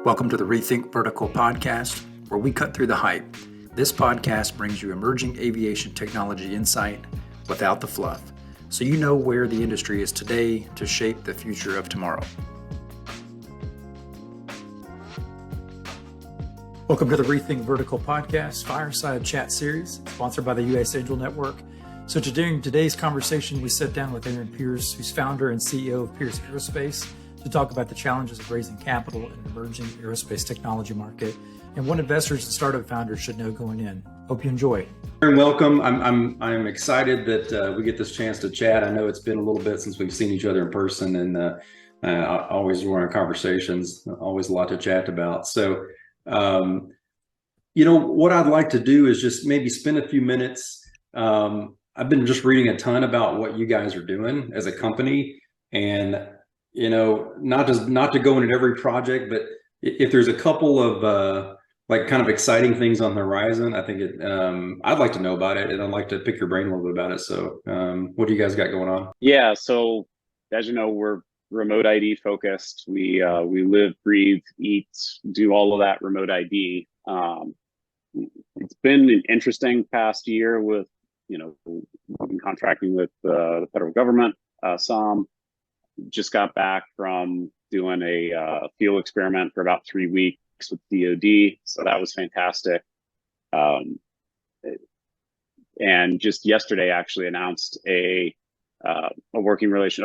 Welcome to the Rethink Vertical podcast, where we cut through the hype. This podcast brings you emerging aviation technology insight without the fluff, so you know where the industry is today to shape the future of tomorrow. Welcome to the Rethink Vertical podcast fireside chat series, sponsored by the US Angel Network. So during today's conversation, we sat down with Aaron Pierce, who's founder and CEO of Pierce Aerospace, to talk about the challenges of raising capital in an emerging aerospace technology market and what investors and startup founders should know going in. Hope you enjoy. Aaron, welcome. I'm excited that we get this chance to chat. I know it's been a little bit since we've seen each other in person, and I always enjoy our conversations. Always a lot to chat about. So, what I'd like to do is just maybe spend a few minutes. I've been just reading a ton about what you guys are doing as a company, and not to go into every project, but if there's a couple of kind of exciting things on the horizon, I think I'd like to know about it, and I'd like to pick your brain a little bit about it. So what do you guys got going on? Yeah, so as you know, we're remote ID focused. We live, breathe, eat, do all of that remote ID. It's been an interesting past year with, we've been contracting with the federal government, some. Just got back from doing a field experiment for about 3 weeks with DoD, so that was fantastic. And just yesterday, actually announced a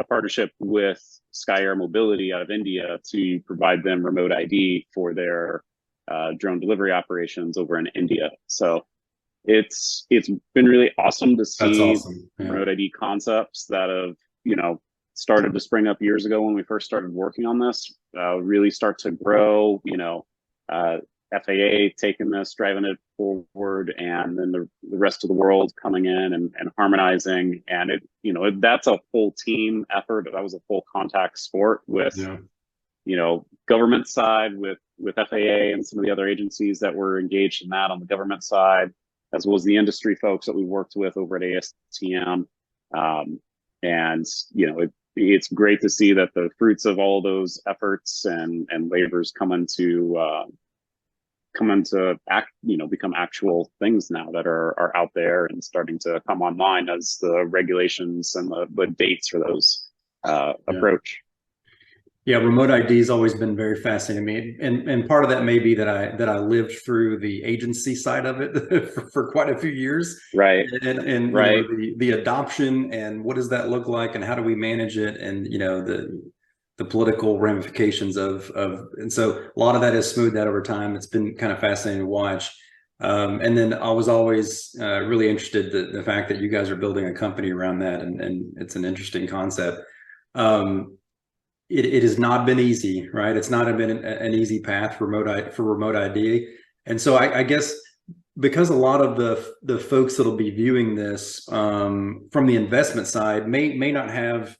partnership with Sky Air Mobility out of India to provide them remote ID for their drone delivery operations over in India. So it's been really awesome to see remote ID concepts that have started to spring up years ago when we first started working on this, really start to grow, FAA taking this, driving it forward, and then the rest of the world coming in and harmonizing. And that's a full team effort. That was a full contact sport with, government side with FAA and some of the other agencies that were engaged in that on the government side, as well as the industry folks that we worked with over at ASTM. It's great to see that the fruits of all those efforts and labors become actual things now that are out there and starting to come online as the regulations and the dates for those approach. Yeah, remote ID has always been very fascinating to me, and part of that may be that I lived through the agency side of it for quite a few years, right? And right, the adoption and what does that look like, and how do we manage it, and the political ramifications of and so a lot of that has smoothed out over time. It's been kind of fascinating to watch, and then I was always really interested the fact that you guys are building a company around that, and it's an interesting concept. It has not been easy, right? It's not been an easy path for remote ID. And so I guess because a lot of the folks that'll be viewing this from the investment side may not have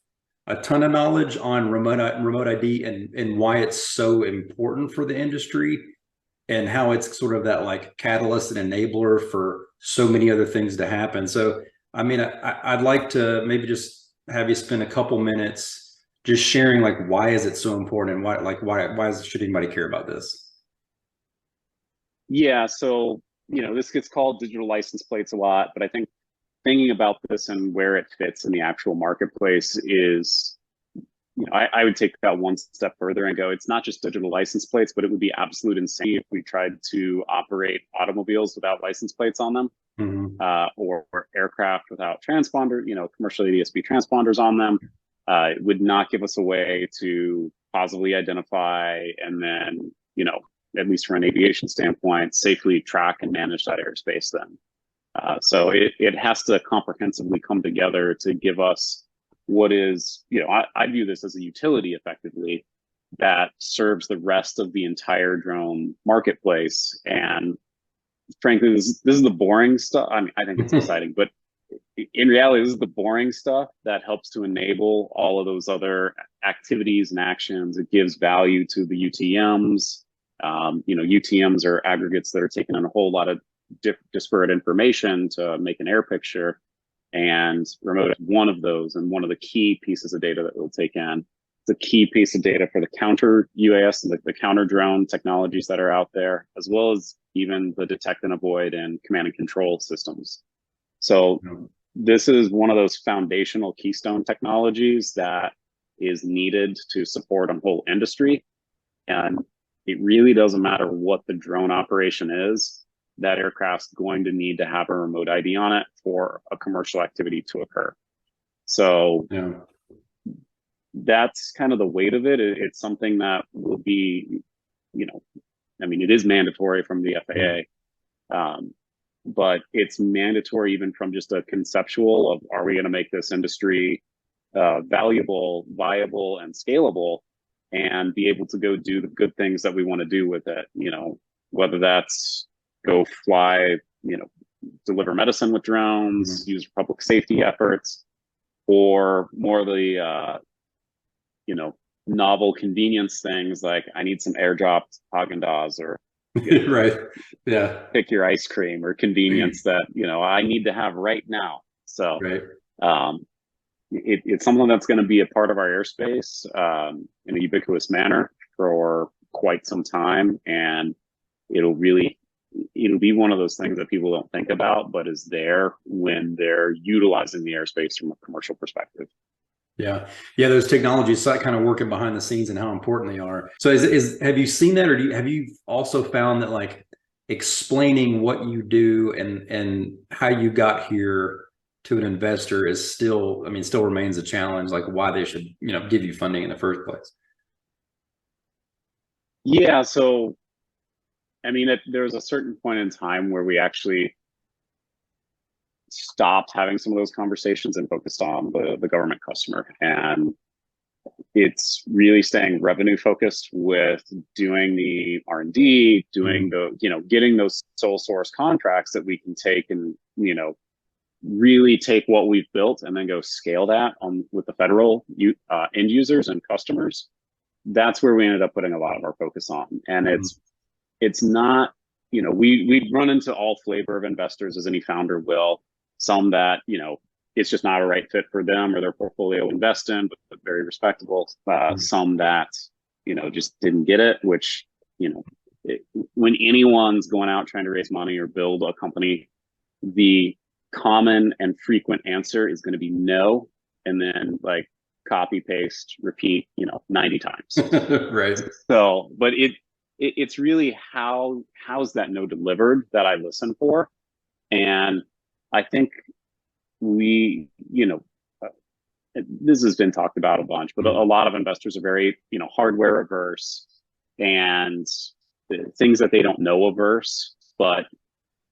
a ton of knowledge on remote ID and why it's so important for the industry and how it's sort of that like catalyst and enabler for so many other things to happen. So, I mean, I'd like to maybe just have you spend a couple minutes just sharing like why is it so important, and why should anybody care about this? Yeah, so this gets called digital license plates a lot, but I think thinking about this and where it fits in the actual marketplace is, I would take that one step further and go, it's not just digital license plates, but it would be absolute insane if we tried to operate automobiles without license plates on them, or aircraft without transponder, commercial ADS-B transponders on them. It would not give us a way to positively identify and then, at least from an aviation standpoint, safely track and manage that airspace then. So it has to comprehensively come together to give us what is, I view this as a utility effectively that serves the rest of the entire drone marketplace. And frankly, this is the boring stuff. I mean, I think it's exciting, but in reality, this is the boring stuff that helps to enable all of those other activities and actions. It gives value to the UTMs. UTMs are aggregates that are taking in a whole lot of disparate information to make an air picture, and remote is one of those and one of the key pieces of data that we'll take in. a key piece of data for the counter UAS and the counter drone technologies that are out there, as well as even the detect and avoid and command and control systems. So this is one of those foundational keystone technologies that is needed to support a whole industry. And it really doesn't matter what the drone operation is, that aircraft's going to need to have a remote ID on it for a commercial activity to occur. So that's kind of the weight of it. It's something that will be, I mean, it is mandatory from the FAA, but it's mandatory even from just a conceptual of, are we going to make this industry valuable, viable, and scalable, and be able to go do the good things that we want to do with it, whether that's go fly, deliver medicine with drones, use public safety efforts, or more of the, novel convenience things like I need some airdropped Haagen-Dazs or right. Yeah. pick your ice cream or convenience that, I need to have right now. So it's something that's going to be a part of our airspace in a ubiquitous manner for quite some time. And it'll be one of those things that people don't think about, but is there when they're utilizing the airspace from a commercial perspective. Yeah. Those technologies kind of working behind the scenes and how important they are. So have you seen that, or have you also found that like explaining what you do and how you got here to an investor is still remains a challenge, like why they should, give you funding in the first place? Yeah. So, I mean, there's a certain point in time where we actually stopped having some of those conversations and focused on the government customer. And it's really staying revenue focused with doing the R&D, doing getting those sole source contracts that we can take and, really take what we've built and then go scale that on with the federal end users and customers. That's where we ended up putting a lot of our focus on. And it's not, we run into all flavor of investors, as any founder will. Some that, it's just not a right fit for them or their portfolio invest in, but very respectable. Some that, just didn't get it, which, when anyone's going out trying to raise money or build a company, the common and frequent answer is going to be no. And then like copy, paste, repeat, 90 times. Right. So, but it's really how's that no delivered that I listen for. And I think this has been talked about a bunch, but a lot of investors are very, hardware averse and things that they don't know averse, but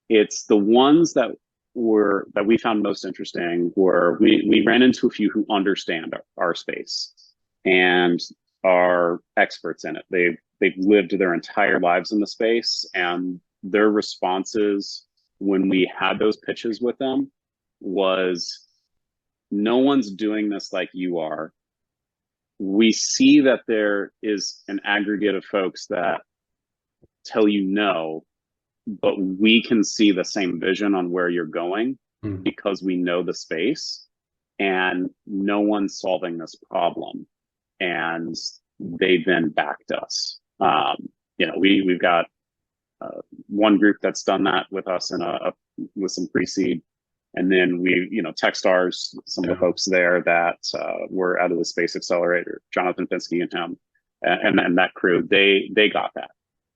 it's the ones that we found most interesting were we ran into a few who understand our space and are experts in it. They've lived their entire lives in the space, and their responses when we had those pitches with them was, no one's doing this like you are. We see that there is an aggregate of folks that tell you no, but we can see the same vision on where you're going because we know the space, and no one's solving this problem. And they then backed us. We've got one group that's done that with us with some pre-seed. And then we, Techstars, some of the folks there that were out of the Space Accelerator, Jonathan Pinsky and him, and that crew, they got that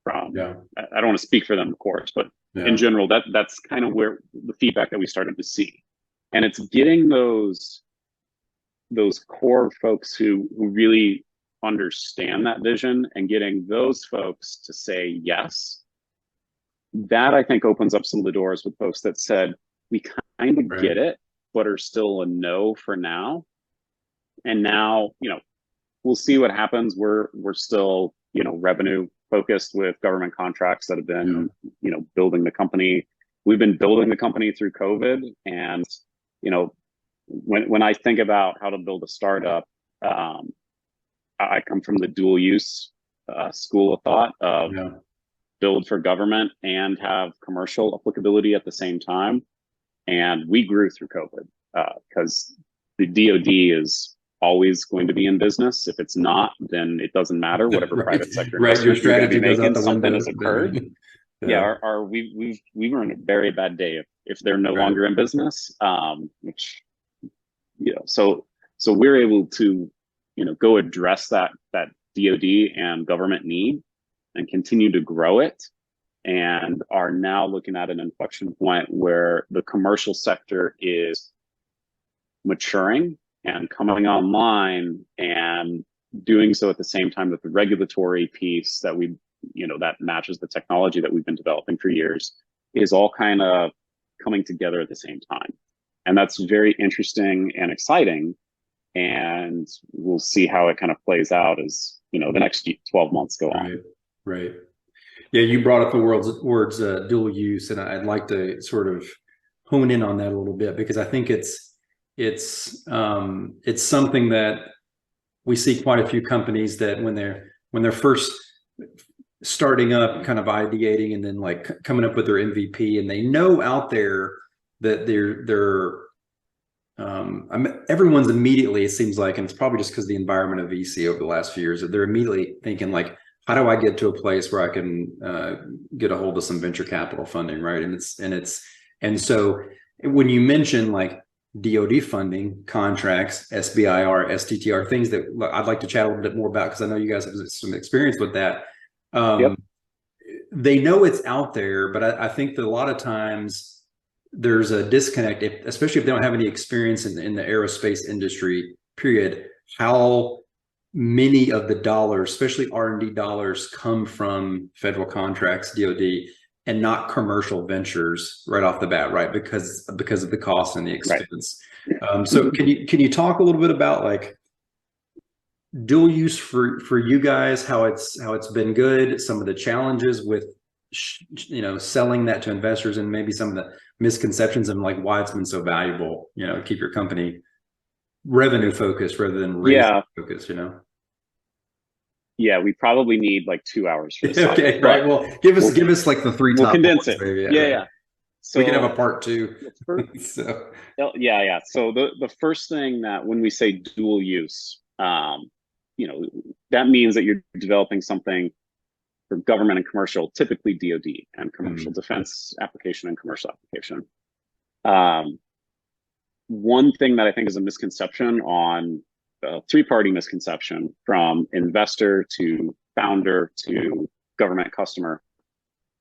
from. I don't want to speak for them, of course, but in general, that's kind of where the feedback that we started to see. And it's getting those core folks who really understand that vision and getting those folks to say yes. That I think opens up some of the doors with folks that said, we kind of get it, but are still a no for now. And now, we'll see what happens. We're still, revenue focused with government contracts that have been, building the company. We've been building the company through COVID. And, when I think about how to build a startup, I come from the dual use school of thought of build for government and have commercial applicability at the same time. And we grew through COVID because the DoD is always going to be in business. If it's not, then it doesn't matter. Whatever Right. private sector Right. Your investment you're going to strategy be goes out making, the something window. has occurred. Yeah, we were in a very bad day if they're no longer in business. Which, so we're able to, go address that DoD and government need and continue to grow it, and are now looking at an inflection point where the commercial sector is maturing and coming online, and doing so at the same time that the regulatory piece that that matches the technology that we've been developing for years is all kind of coming together at the same time. And that's very interesting and exciting. And we'll see how it kind of plays out as, the next 12 months go on. Right. Yeah, you brought up the words dual use, and I'd like to sort of hone in on that a little bit, because I think it's something that we see quite a few companies that when they're first starting up, kind of ideating, and then like coming up with their MVP, and they know out there that everyone's immediately, it seems like, and it's probably just because of the environment of VC over the last few years, that they're immediately thinking like, how do I get to a place where I can get a hold of some venture capital funding, right? And so when you mention like DoD funding, contracts, SBIR, STTR, things that I'd like to chat a little bit more about, because I know you guys have some experience with that. Yep. They know it's out there, but I think that a lot of times there's a disconnect, especially if they don't have any experience in the aerospace industry, period, how many of the dollars, especially R&D dollars, come from federal contracts, DoD, and not commercial ventures right off the bat, right? Because of the cost and the expense. Right. So can you talk a little bit about like dual use for you guys, how it's been good, some of the challenges with selling that to investors, and maybe some of the misconceptions and like why it's been so valuable, to keep your company revenue focused rather than raising focus, Yeah, we probably need like 2 hours for this. Okay, right. Well, give us like the three. We'll top condense points, it. maybe. Yeah. So we can have a part two. So yeah. So the first thing, that when we say dual use, that means that you're developing something for government and commercial, typically DoD and commercial defense application and commercial application. One thing that I think is a misconception, on a three-party misconception, from investor to founder to government customer,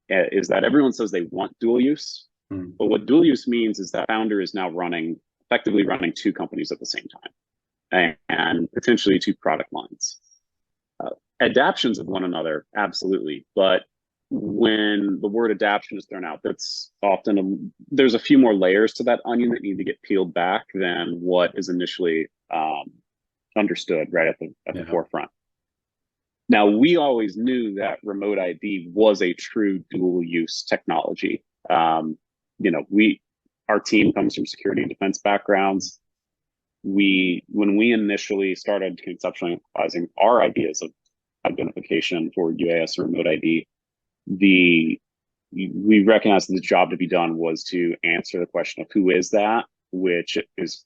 is that everyone says they want dual use. But what dual use means is that founder is now effectively running two companies at the same time, and potentially two product lines. Adaptions of one another, absolutely. But when the word adaption is thrown out, that's often there's a few more layers to that onion that need to get peeled back than what is initially understood right at the forefront. Now, we always knew that remote ID was a true dual use technology. Our team comes from security and defense backgrounds. When we initially started conceptualizing our ideas of identification for UAS and remote ID, we recognized that the job to be done was to answer the question of who is that, which is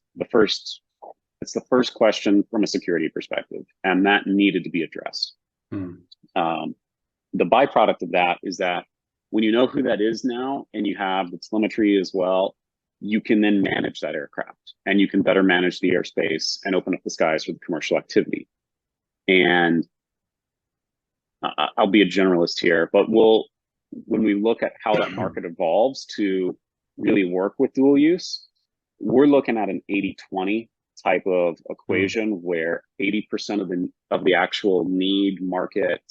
it's the first question from a security perspective, and that needed to be addressed. The byproduct of that is that when you know who that is now, and you have the telemetry as well, you can then manage that aircraft, and you can better manage the airspace and open up the skies for the commercial activity. And I'll be a generalist here, but when we look at how that market evolves to really work with dual use, we're looking at an 80-20 type of equation, where 80% of the actual need market,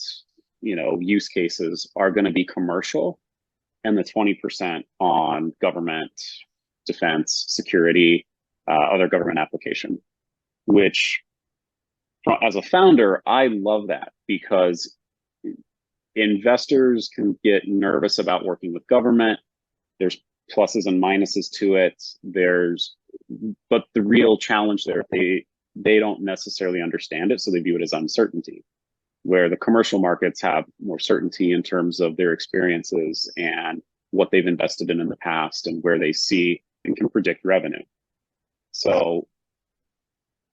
use cases are going to be commercial, and the 20% on government, defense, security, other government application. Which, as a founder, I love that, because investors can get nervous about working with government. There's pluses and minuses to it. But the real challenge there, they don't necessarily understand it, so they view it as uncertainty. Where the commercial markets have more certainty in terms of their experiences and what they've invested in the past, and where they see and can predict revenue. So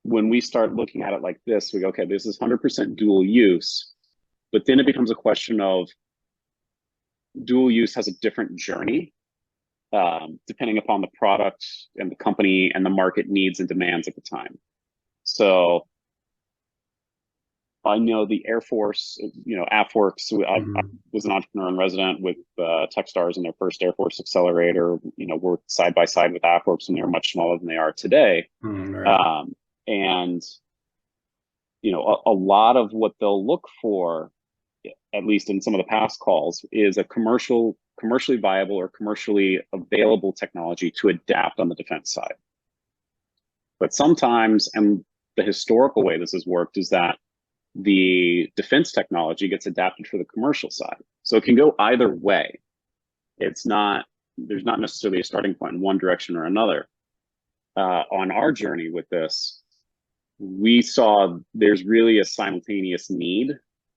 when we start looking at it like this, we go, okay, this is 100% dual use, but then it becomes a question of dual use has a different journey depending upon the product and the company and the market needs and demands at the time. So I know the Air Force, AFWorks, I was an entrepreneur in resident with Techstars in their first Air Force accelerator, worked side by side with AFWorks when they were much smaller than they are today. Right. And, a lot of what they'll look for, at least in some of the past calls, is a commercially viable or commercially available technology to adapt on the defense side. But sometimes, and the historical way this has worked is that the defense technology gets adapted for the commercial side. So it can go either way. There's not necessarily a starting point in one direction or another. On our journey with this, we saw there's really a simultaneous need.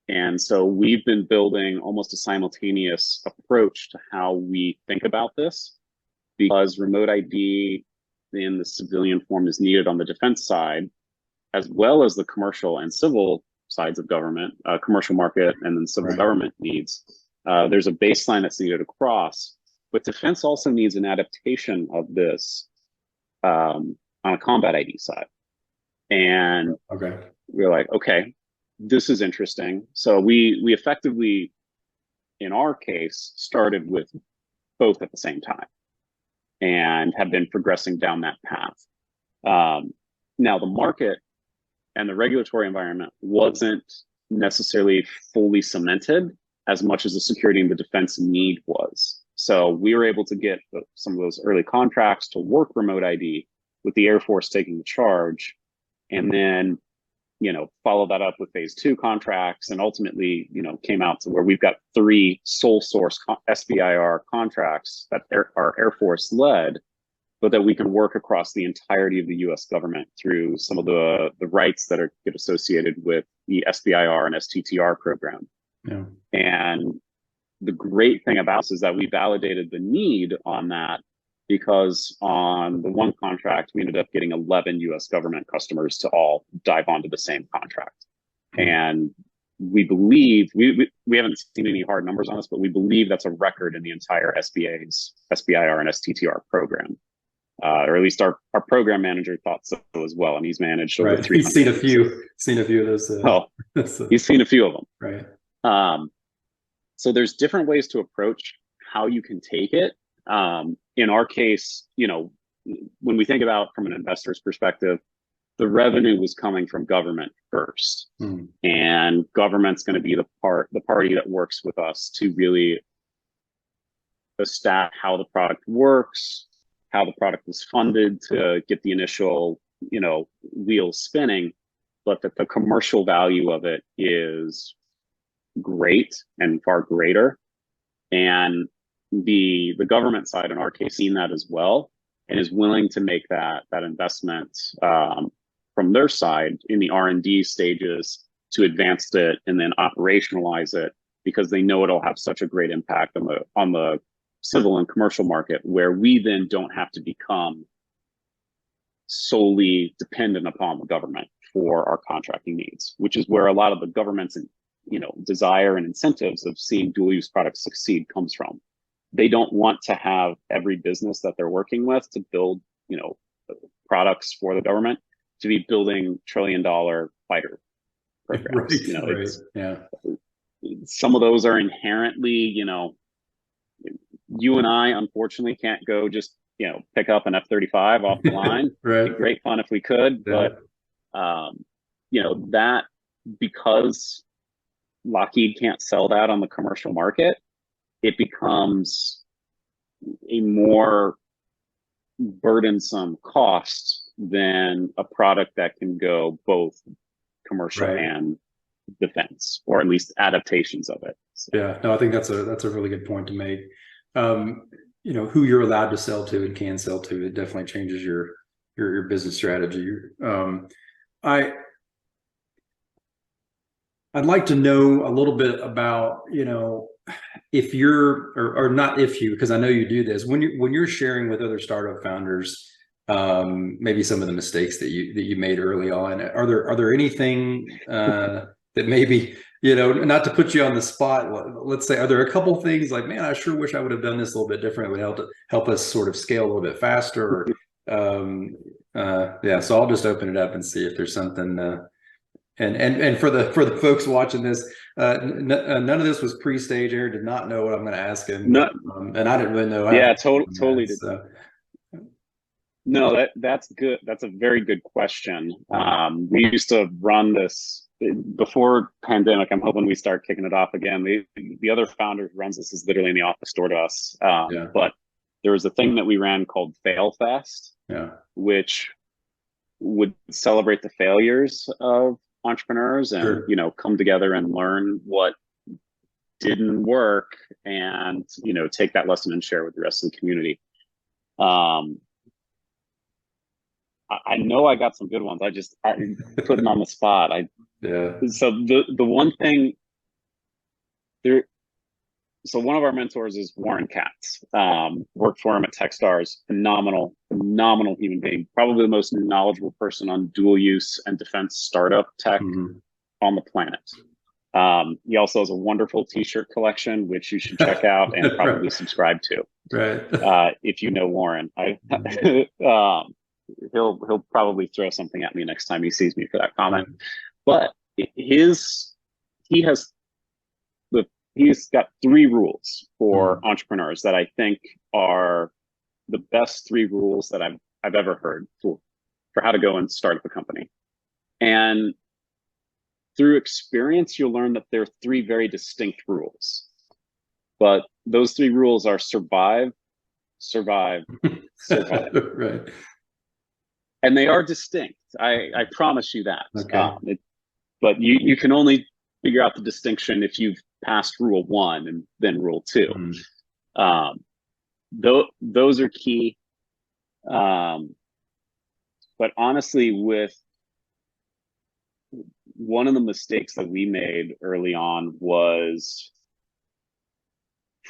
And so we've been building almost a simultaneous approach to how we think about this, because remote ID in the civilian form is needed on the defense side, as well as the commercial and civil sides of government, commercial market, and then civil government needs. There's a baseline that's needed across, but defense also needs an adaptation of this on a combat ID side. And we're like, okay, this is interesting. So we effectively, in our case, started with both at the same time and have been progressing down that path. Now the market and the regulatory environment wasn't necessarily fully cemented as much as the security and the defense need was. So we were able to get some of those early contracts to work remote ID with the Air Force taking the charge, and then, follow that up with phase 2 contracts, and ultimately, came out to where we've got 3 sole source SBIR contracts that our Air Force led, but that we can work across the entirety of the U.S. government through some of the rights that get associated with the SBIR and STTR program. Yeah. And the great thing about this is that we validated the need on that, because on the one contract, we ended up getting 11 U.S. government customers to all dive onto the same contract. And we believe, we haven't seen any hard numbers on this, but we believe that's a record in the entire SBA's SBIR and STTR program. Or at least our program manager thought so as well, and he's managed over 300. He's seen a few of those. He's seen a few of them. Right. So there's different ways to approach how you can take it. In our case, when we think about from an investor's perspective, the revenue was coming from government first, and government's going to be the party that works with us to really establish how the product works, how the product is funded to get the initial, wheels spinning, but that the commercial value of it is great and far greater. And the government side, in our case, seen that as well, and is willing to make that investment from their side in the R&D stages to advance it and then operationalize it, because they know it'll have such a great impact on the civil and commercial market, where we then don't have to become solely dependent upon the government for our contracting needs, which is where a lot of the government's desire and incentives of seeing dual use products succeed comes from. They don't want to have every business that they're working with to build, products for the government to be building $1 trillion fighter programs. Some of those are inherently, you and I, unfortunately, can't go just, pick up an F-35 off the line. It'd be great fun if we could, but, that, because Lockheed can't sell that on the commercial market, it becomes a more burdensome cost than a product that can go both commercial and defense, or at least adaptations of it. So. Yeah, no, I think that's a really good point to make. Who you're allowed to sell to and can sell to, it definitely changes your business strategy. I'd like to know a little bit about, if you're, or not if you, because I know you do this, when you're sharing with other startup founders, maybe some of the mistakes that you made early on. Are there anything that maybe, not to put you on the spot, let's say, are there a couple things like, man, I sure wish I would have done this a little bit different. It would help us sort of scale a little bit faster. Yeah, so I'll just open it up and see if there's something. And for the folks watching this, none of this was pre-stage. Aaron did not know what I'm going to ask him, No, and I didn't really know. yeah, totally did. So. No, that's good. That's a very good question. We used to run this before pandemic. I'm hoping we start kicking it off again. The other founder who runs this is literally in the office door to us. But there was a thing that we ran called Fail Fest, which would celebrate the failures of entrepreneurs and come together and learn what didn't work and take that lesson and share with the rest of the community. I know I got some good ones. I'm putting on the spot. So the one thing there. So one of our mentors is Warren Katz. Worked for him at Techstars. Phenomenal human being. Probably the most knowledgeable person on dual use and defense startup tech on the planet. He also has a wonderful T-shirt collection, which you should check out and probably subscribe to. Right. If you know Warren, he'll probably throw something at me next time he sees me for that comment. But he's got 3 rules for entrepreneurs that I think are the best 3 rules that I've ever heard for how to go and start up a company. And through experience, you'll learn that there are 3 very distinct rules. But those 3 rules are survive, survive, survive. Right. And they are distinct. I promise you that. Okay. But you can only figure out the distinction if you've passed rule 1 and then rule 2. Those are key. But honestly, with one of the mistakes that we made early on was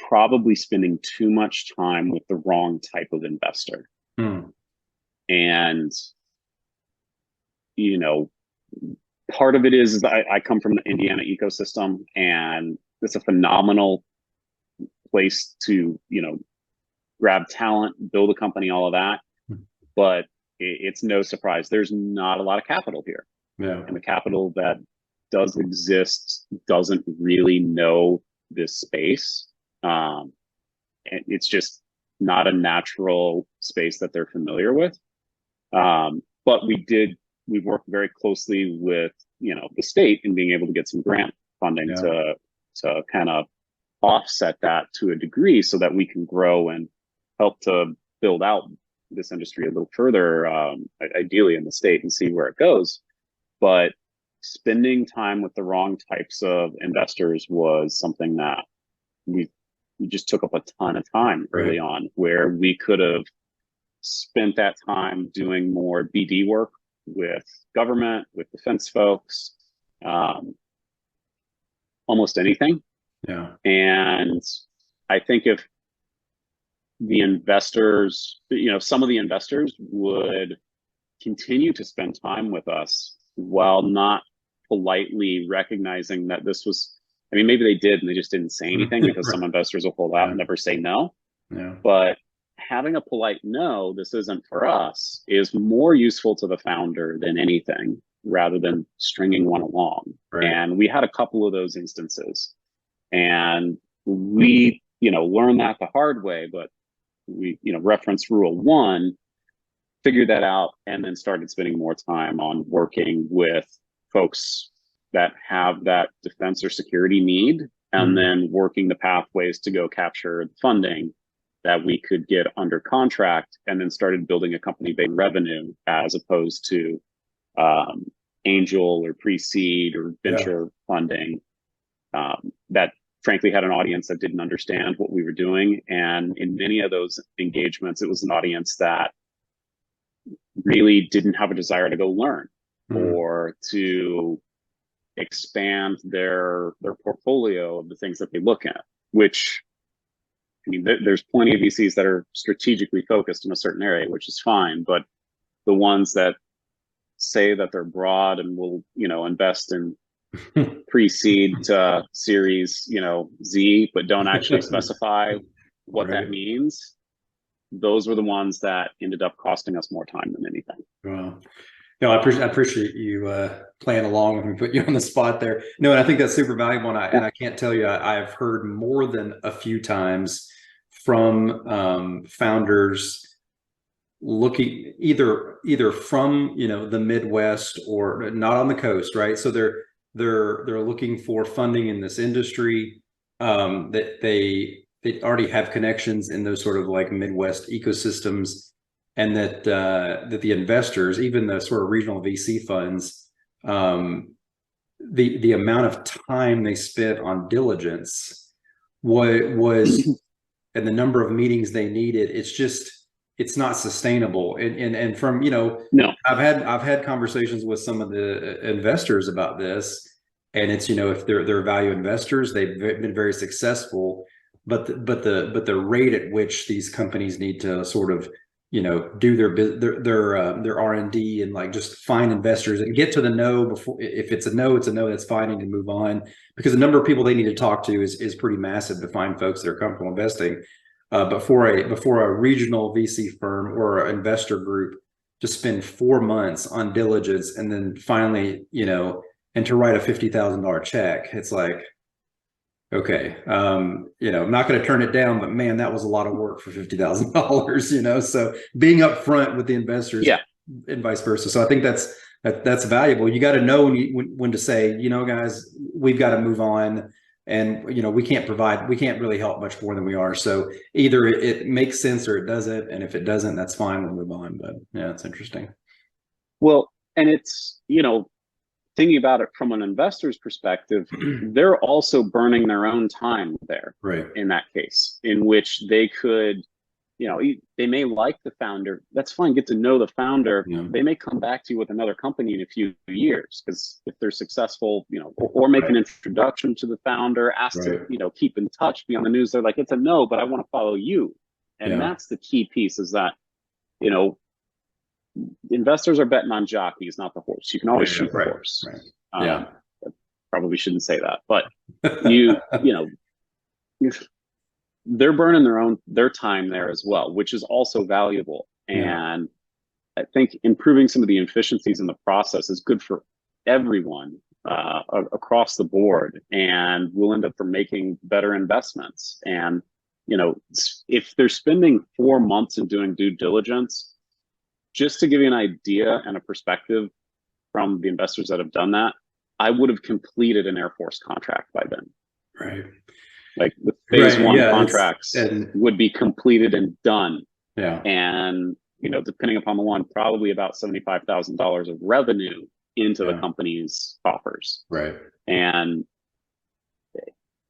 probably spending too much time with the wrong type of investor. And, part of it is I come from the Indiana ecosystem, and it's a phenomenal place to, grab talent, build a company, all of that. But it's no surprise. There's not a lot of capital here. Yeah. And the capital that does exist doesn't really know this space. And it's just not a natural space that they're familiar with. But we've worked very closely with, the state in being able to get some grant funding to kind of offset that to a degree so that we can grow and help to build out this industry a little further, ideally in the state, and see where it goes. But spending time with the wrong types of investors was something that we just took up a ton of time early on, where we could have spent that time doing more BD work with government, with defense folks, almost anything. Yeah. And I think if the investors, some of the investors would continue to spend time with us while not politely recognizing that this was, maybe they did and they just didn't say anything, because some investors will hold out and never say no. Yeah. But having a polite no, this isn't for us, is more useful to the founder than anything, rather than stringing one along. And we had a couple of those instances, and we, learned that the hard way, but we, reference rule 1, figured that out, and then started spending more time on working with folks that have that defense or security need, and then working the pathways to go capture the funding that we could get under contract, and then started building a company based revenue, as opposed to angel or pre-seed or venture funding that frankly had an audience that didn't understand what we were doing. And in many of those engagements, it was an audience that really didn't have a desire to go learn or to expand their portfolio of the things that they look at, which I mean, there's plenty of VCs that are strategically focused in a certain area, which is fine, but the ones that say that they're broad and will, invest in pre-seed series, Z, but don't actually specify what Right. that means. Those were the ones that ended up costing us more time than anything. Wow. No, I appreciate you playing along with me, put you on the spot there. No, and I think that's super valuable. And I can't tell you, I've heard more than a few times from founders looking either from the Midwest or not on the coast, right? So they're looking for funding in this industry, that they already have connections in those sort of like Midwest ecosystems, and that the investors, even the sort of regional VC funds, the amount of time they spent on diligence was and the number of meetings they needed, it's not sustainable. And from No. I've had conversations with some of the investors about this, and it's if they're value investors, they've been very successful, but the rate at which these companies need to sort of do their R&D and like just find investors and get to the no before, if it's a no, that's fine, and move on, because the number of people they need to talk to is pretty massive to find folks that are comfortable investing. But for a regional VC firm or an investor group to spend 4 months on diligence and then finally, and to write a $50,000 check, it's like, okay, I'm not going to turn it down, but man, that was a lot of work for $50,000, so being upfront with the investors, and vice versa. So I think that's valuable. You got to know when to say, guys, we've got to move on, and we can't really help much more than we are. So either it makes sense or it doesn't, and if it doesn't, that's fine, we'll move on. But yeah, it's interesting. Well, and it's thinking about it from an investor's perspective, they're also burning their own time there, right? In that case, in which they could, they may like the founder. That's fine. Get to know the founder. Yeah. They may come back to you with another company in a few years, because if they're successful, or make an introduction to the founder, ask to, keep in touch, be on the news. They're like, it's a no, but I want to follow you. And that's the key piece, is that, investors are betting on jockeys, not the horse. You can always shoot the horse. Right. Probably shouldn't say that, but they're burning their time there as well, which is also valuable. And I think improving some of the efficiencies in the process is good for everyone across the board, and we'll end up making better investments. And if they're spending 4 months in doing due diligence, just to give you an idea and a perspective from the investors that have done that, I would have completed an Air Force contract by then. Right. Like the phase one contracts would be completed and done. Yeah. And, depending upon the one, probably about $75,000 of revenue into the company's coffers. Right. And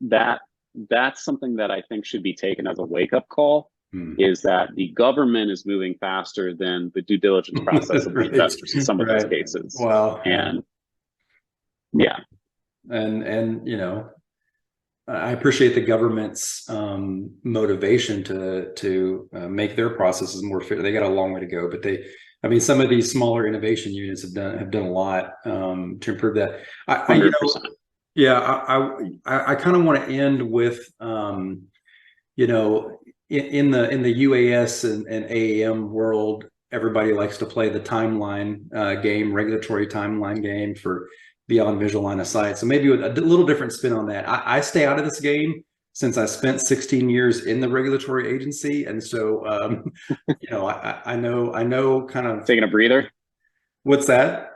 that's something that I think should be taken as a wake-up call. Is that the government is moving faster than the due diligence process of the investors in some of those cases. Wow. And and I appreciate the government's motivation to make their processes more fair. They got a long way to go, but some of these smaller innovation units have done a lot to improve that. I kind of want to end with in the UAS and AAM world, everybody likes to play the timeline game, regulatory timeline game for beyond visual line of sight. So maybe with a little different spin on that. I stay out of this game since I spent 16 years in the regulatory agency, and so I know kind of taking a breather. What's that?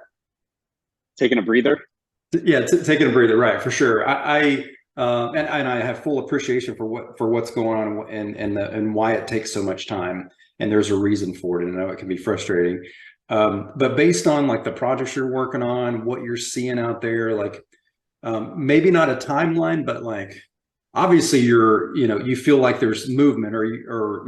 Taking a breather. Yeah, taking a breather, right? For sure. And I have full appreciation for what's going on and why it takes so much time, and there's a reason for it. And I know it can be frustrating, but based on like the projects you're working on, what you're seeing out there, like maybe not a timeline, but like obviously you feel like there's movement, or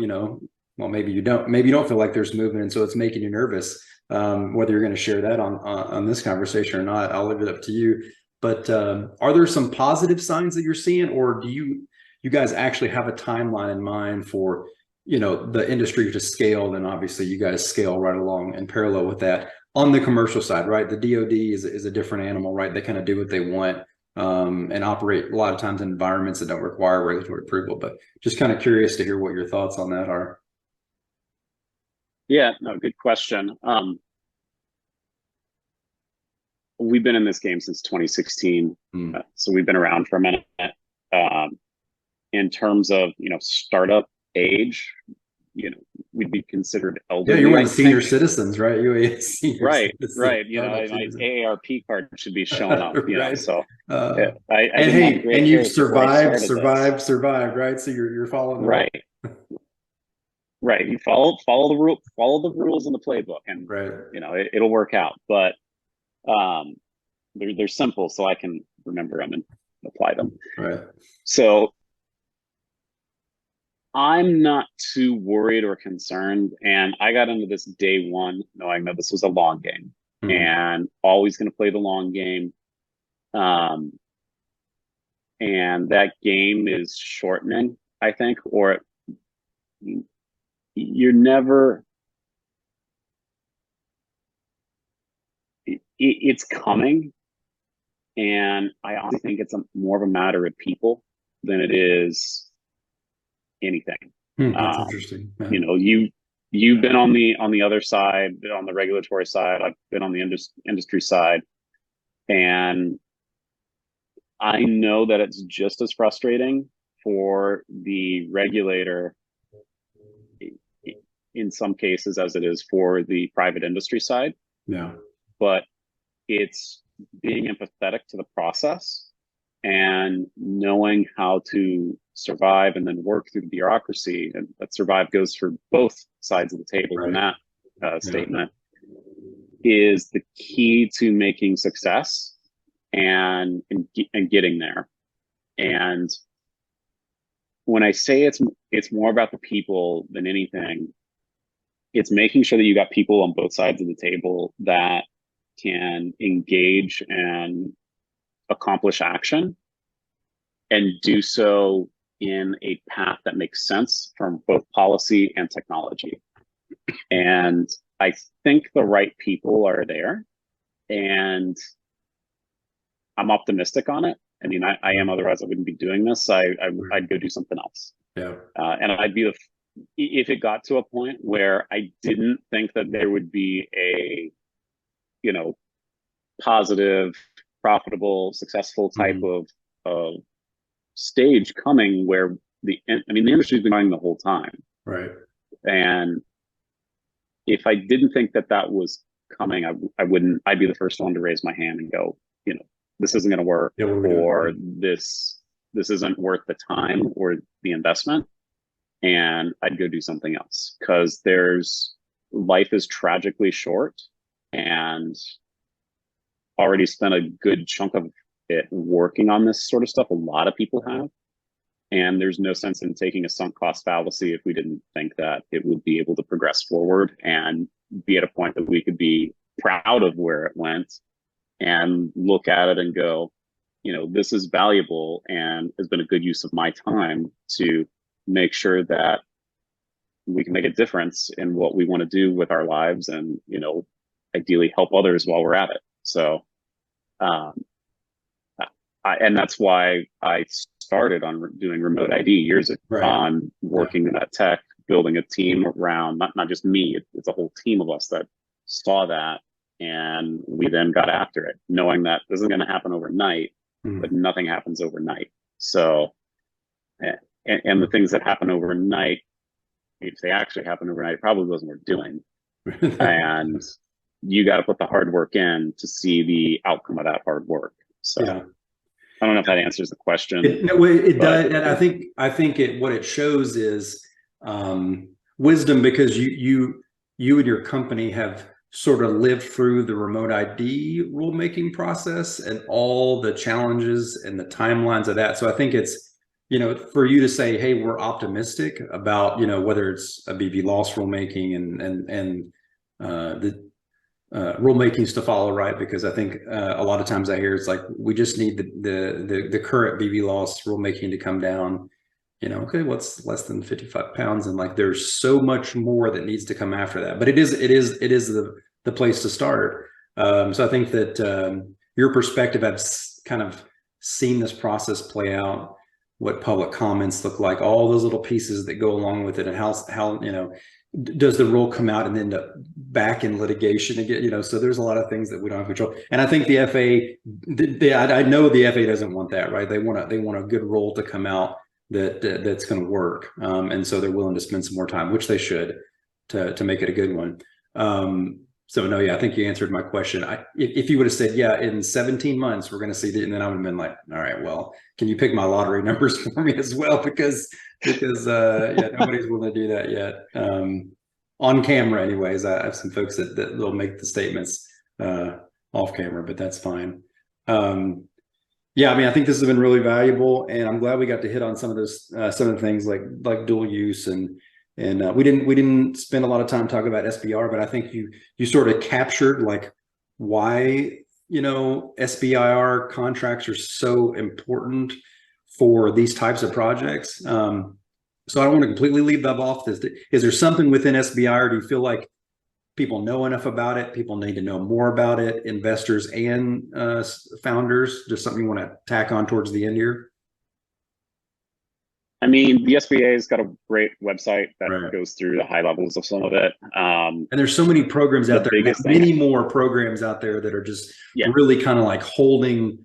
well, maybe you don't feel like there's movement, and so it's making you nervous. Whether you're going to share that on this conversation or not, I'll leave it up to you. But are there some positive signs that you're seeing, or do you you guys actually have a timeline in mind for, the industry to scale, then obviously you guys scale right along in parallel with that. On the commercial side, right? The DoD is a different animal, right? They kind of do what they want and operate a lot of times in environments that don't require regulatory approval. But just kind of curious to hear what your thoughts on that are. Yeah, no, good question. We've been in this game since 2016, so we've been around for a minute. In terms of startup age, we'd be considered elderly. Yeah, you're one of the senior citizens, right? You're senior right, citizen. right. My AARP card should be showing up. Right. So and hey, and you've survived, right? So you're following the right. Right. You follow the rules in the playbook, and right. It'll work out. But they're simple, so I can remember them and apply them. Right. So I'm not too worried or concerned, and I got into this day one knowing that this was a long game, and always going to play the long game. And that game is shortening, I think, or you're never. It's coming, and I honestly think it's more of a matter of people than it is anything. That's interesting. Yeah. You've been on the other side, on the regulatory side. I've been on the industry side, and I know that it's just as frustrating for the regulator in some cases as it is for the private industry side. Yeah. But it's being empathetic to the process and knowing how to survive and then work through the bureaucracy. And that survive goes for both sides of the table. Right. In that statement is the key to making success and getting there. And when I say it's more about the people than anything, it's making sure that you got people on both sides of the table that can engage and accomplish action and do so in a path that makes sense from both policy and technology. And I think the right people are there, and I'm optimistic on it. I mean, I am, otherwise I wouldn't be doing this. I'd go do something else. Yeah. And I'd be if it got to a point where I didn't think that there would be a, positive, profitable, successful type of stage coming where the industry's been going the whole time. Right. And if I didn't think that was coming, I'd be the first one to raise my hand and go, this isn't going to work, or this isn't worth the time or the investment. And I'd go do something else, because life is tragically short, and already spent a good chunk of it working on this sort of stuff. A lot of people have, and there's no sense in taking a sunk cost fallacy if we didn't think that it would be able to progress forward and be at a point that we could be proud of where it went and look at it and go, this is valuable and has been a good use of my time to make sure that we can make a difference in what we want to do with our lives, and ideally help others while we're at it. So and that's why I started on doing remote ID years ago, on working in that tech, building a team around not just me. It's a whole team of us that saw that, and we then got after it, knowing that this isn't going to happen overnight, but nothing happens overnight. So and the things that happen overnight, if they actually happen overnight, it probably wasn't worth doing. And you got to put the hard work in to see the outcome of that hard work. So I don't know if that answers the question. It does. And I think what it shows is wisdom, because you and your company have sort of lived through the remote ID rulemaking process and all the challenges and the timelines of that. So I think it's, for you to say, hey, we're optimistic about, whether it's a BV loss rulemaking and the rulemakings to follow, right? Because I think a lot of times I hear it's like, we just need the current BV loss rulemaking to come down, okay, what's less than 55 pounds? And like, there's so much more that needs to come after that. But it is the place to start. So I think that your perspective, I've kind of seen this process play out, what public comments look like, all those little pieces that go along with it, and how does the rule come out and then back in litigation again? So there's a lot of things that we don't have control. And I think the FAA, I know the FAA doesn't want that, right? They want a good rule to come out that's going to work, and so they're willing to spend some more time, which they should, to make it a good one. So no, yeah, I think you answered my question. If you would have said, yeah, in 17 months we're going to see that, and then I would have been like, all right, well, can you pick my lottery numbers for me as well? Because yeah, nobody's willing to do that yet. On camera, anyways. I have some folks that will make the statements off camera, but that's fine. Yeah, I mean, I think this has been really valuable, and I'm glad we got to hit on some of the things like dual use, and we didn't spend a lot of time talking about SBIR, but I think you sort of captured like why SBIR contracts are so important for these types of projects. So I don't want to completely leave that off. Is there something within SBIR? Do you feel like people know enough about it? People need to know more about it, investors and founders? Just something you want to tack on towards the end here? I mean, the SBA has got a great website that goes through the high levels of some of it. And there's so many programs out there, many more programs out there that are just really kind of like holding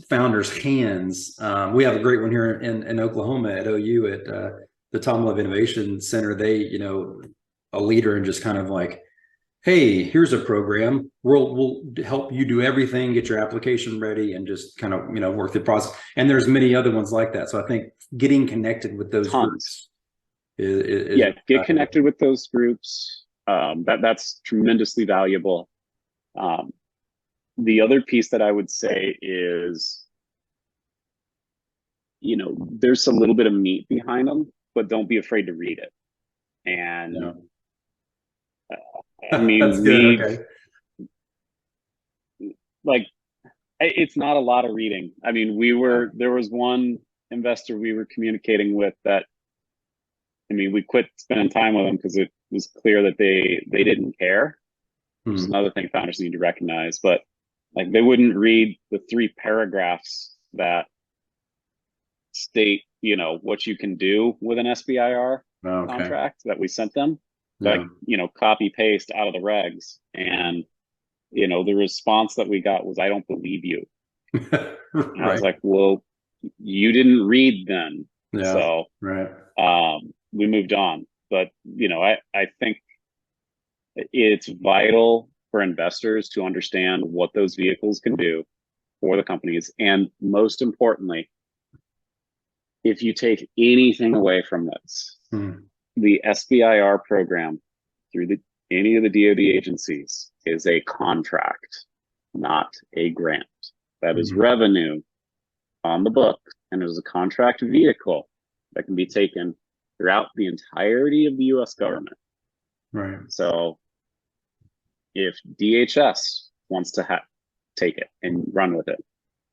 founders' hands. We have a great one here in Oklahoma at OU at the Tom Love Innovation Center. They, a leader and just kind of like, hey, here's a program. We'll help you do everything, get your application ready, and just kind of, work the process. And there's many other ones like that. So I think getting connected with those groups get connected with those groups. That's tremendously valuable. The other piece that I would say is, there's a little bit of meat behind them, but don't be afraid to read it. And I mean, that's good. Okay. Like, it's not a lot of reading. I mean, there was one investor we were communicating with that, I mean, we quit spending time with them because it was clear that they didn't care. Which is another thing founders need to recognize. But like, they wouldn't read the 3 paragraphs that state, what you can do with an SBIR contract that we sent them. Like, copy paste out of the regs. And, the response that we got was, I don't believe you. And I was like, well, you didn't read then. Yeah, so we moved on. But, I think it's vital for investors to understand what those vehicles can do for the companies. And most importantly, if you take anything away from this, the SBIR program through any of the DoD agencies is a contract, not a grant. That is revenue on the book, and it is a contract vehicle that can be taken throughout the entirety of the U.S. government. Right. So if DHS wants to take it and run with it,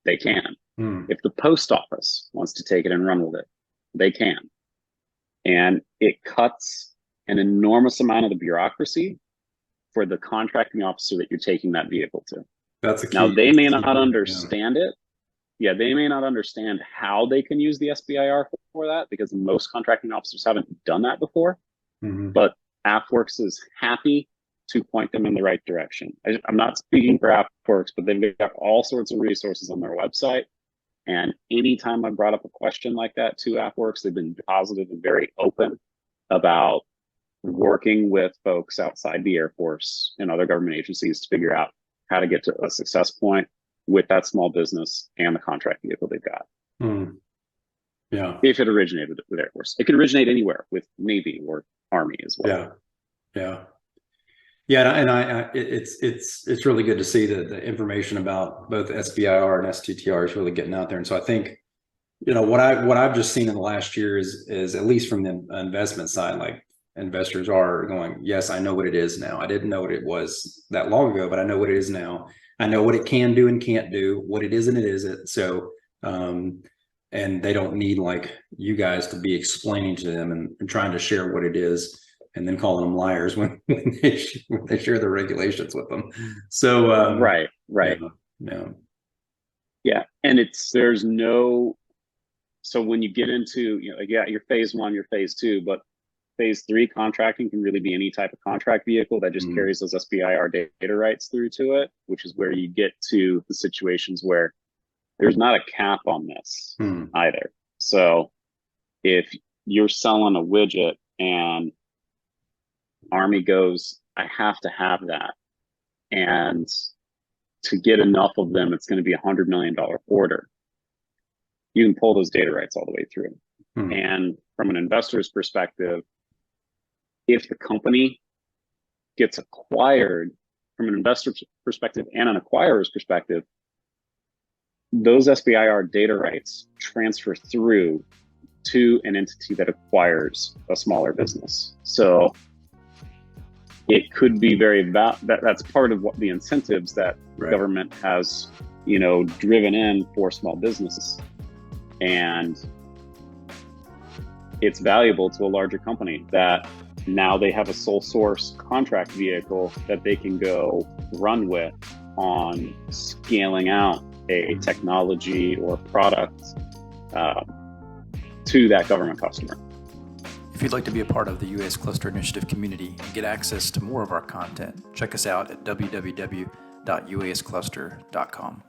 they can. If the post office wants to take it and run with it, they can. And it cuts an enormous amount of the bureaucracy for the contracting officer that you're taking that vehicle to. That's a key. Now, they may not understand it. Yeah, they may not understand how they can use the SBIR for that, because most contracting officers haven't done that before. But AFWERX is happy to point them in the right direction. I'm not speaking for AFWERX, but they've got all sorts of resources on their website. And anytime I brought up a question like that to AFWERX, they've been positive and very open about working with folks outside the Air Force and other government agencies to figure out how to get to a success point with that small business and the contract vehicle they've got. Yeah. If it originated with Air Force, it could originate anywhere with Navy or Army as well. Yeah, and it's really good to see that the information about both SBIR and STTR is really getting out there. And so I think, what I've just seen in the last year is at least from the investment side, like, investors are going, yes, I know what it is now. I didn't know what it was that long ago, but I know what it is now. I know what it can do and can't do, what it is and it isn't. So and they don't need like you guys to be explaining to them and trying to share what it is and then calling them liars when they share the regulations with them. So right. Yeah. And there's no, so when you get into, your phase 1, your phase 2, but phase 3 contracting can really be any type of contract vehicle that just carries those SBIR data rights through to it, which is where you get to the situations where there's not a cap on this either. So if you're selling a widget and Army goes, I have to have that, and to get enough of them, it's going to be $100 million order. You can pull those data rights all the way through. And from an investor's perspective, if the company gets acquired, from an investor's perspective and an acquirer's perspective, those SBIR data rights transfer through to an entity that acquires a smaller business. So it could be that's part of what the incentives that government has, driven in for small businesses. And it's valuable to a larger company that now they have a sole source contract vehicle that they can go run with on scaling out a technology or product to that government customer. If you'd like to be a part of the UAS Cluster Initiative community and get access to more of our content, check us out at www.uascluster.com.